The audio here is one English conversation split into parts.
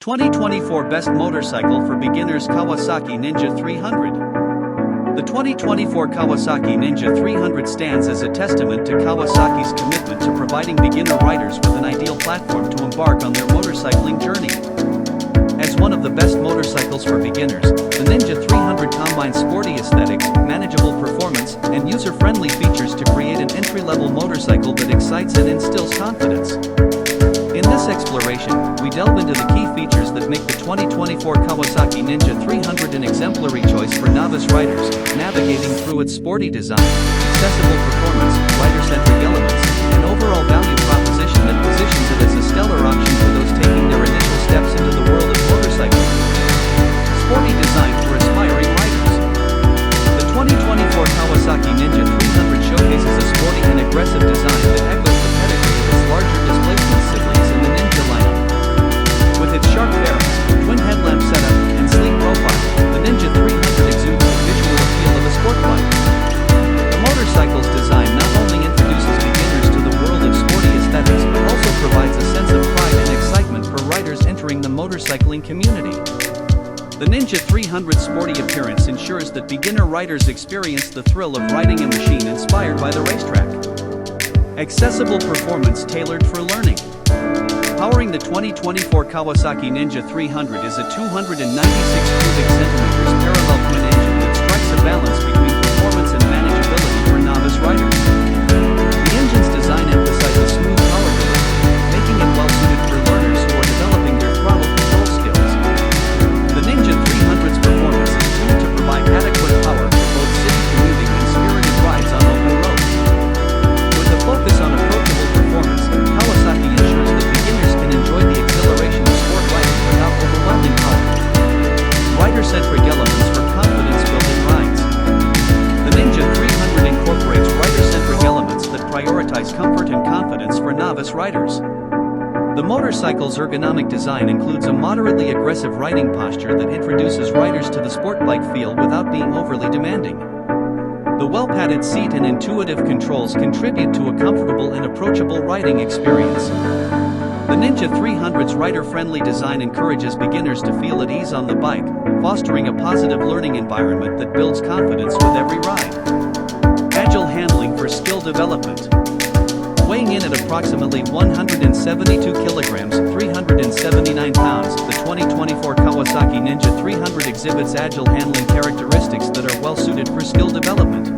2024 Best Motorcycle for Beginners Kawasaki Ninja 300. The 2024 Kawasaki Ninja 300 stands as a testament to Kawasaki's commitment to providing beginner riders with an ideal platform to embark on their motorcycling journey. As one of the best motorcycles for beginners, the Ninja 300 combines sporty aesthetics, manageable performance, and user-friendly features to create an entry-level motorcycle that excites and instills confidence. In this exploration, we delve into the key features that make the 2024 Kawasaki Ninja 300 an exemplary choice for novice riders, navigating through its sporty design, accessible performance, rider-centric elements, and overall value proposition that positions it as a stellar option for those taking their initial steps into the world of motorcycling. Sporty design for aspiring riders. The 2024 Kawasaki Ninja 300 showcases a sporty and aggressive design that echoes the pedigree of its larger displacement siblings in the Ninja lineup. With its sharp bearings, twin headlamp setup, and sleek profile, the Ninja 300 exudes the visual appeal of a sport bike. The motorcycle's design not only introduces beginners to the world of sporty aesthetics but also provides a sense of pride and excitement for riders entering the motorcycling community. The Ninja 300's sporty appearance ensures that beginner riders experience the thrill of riding a machine inspired by the racetrack. Accessible performance tailored for learning. Powering the 2024 Kawasaki Ninja 300 is a 296 cubic centimeters parallel twin engine that strikes a balance between performance and manageability for novice riders. The engine's design emphasizes smooth power delivery, making it well-suited for learners who are developing their throttle control skills. The Ninja 300's performance is tuned to provide adequate power for both city commuting and spirited rides on open roads. With a focus on approachable performance, Kawasaki ensures that beginners can enjoy the exhilaration of sport riding without overwhelming power. Rider-centric elements for confidence-building rides. The Ninja 300 incorporates rider-centric elements that prioritize comfort and confidence for novice riders. The motorcycle's ergonomic design includes a moderately aggressive riding posture that introduces riders to the sport bike feel without being overly demanding. The well-padded seat and intuitive controls contribute to a comfortable and approachable riding experience. The Ninja 300's rider-friendly design encourages beginners to feel at ease on the bike, fostering a positive learning environment that builds confidence with every ride. Agile handling for skill development. Weighing in at approximately 172 kilograms, 379 pounds, the 2024 Kawasaki Ninja 300 exhibits agile handling characteristics that are well-suited for skill development.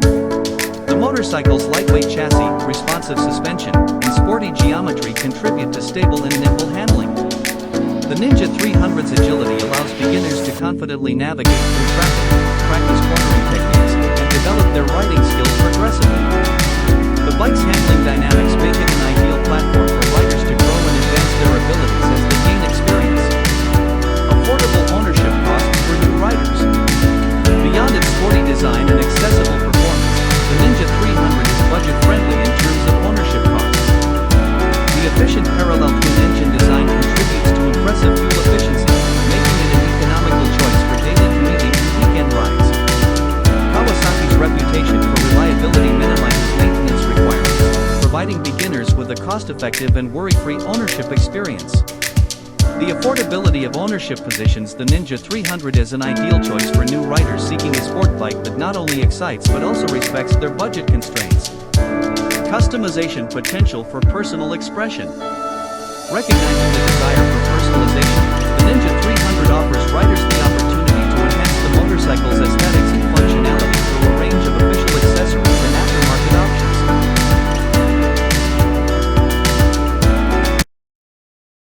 The motorcycle's lightweight chassis, responsive suspension, and sporty geometry contribute to stable and nimble handling. The Ninja 300's agility allows beginners to confidently navigate through traffic, practice cornering techniques, and develop their riding skills progressively. The bike's handling dynamics make it an ideal platform for riders to grow and advance their abilities as they gain experience. Affordable ownership costs for new riders. Beyond its sporty design and accessible performance, the Ninja 300 is budget-friendly in terms of ownership costs. The efficient parallel twin engine design contributes to impressive fuel efficiency, making it an economical choice for daily commuting and weekend rides. Kawasaki's reputation for reliability minimizes maintenance requirements, providing beginners with a cost-effective and worry-free ownership experience. The affordability of ownership positions the Ninja 300 as an ideal choice for new riders seeking a sport bike that not only excites but also respects their budget constraints. Customization potential for personal expression. Recognizing the desire for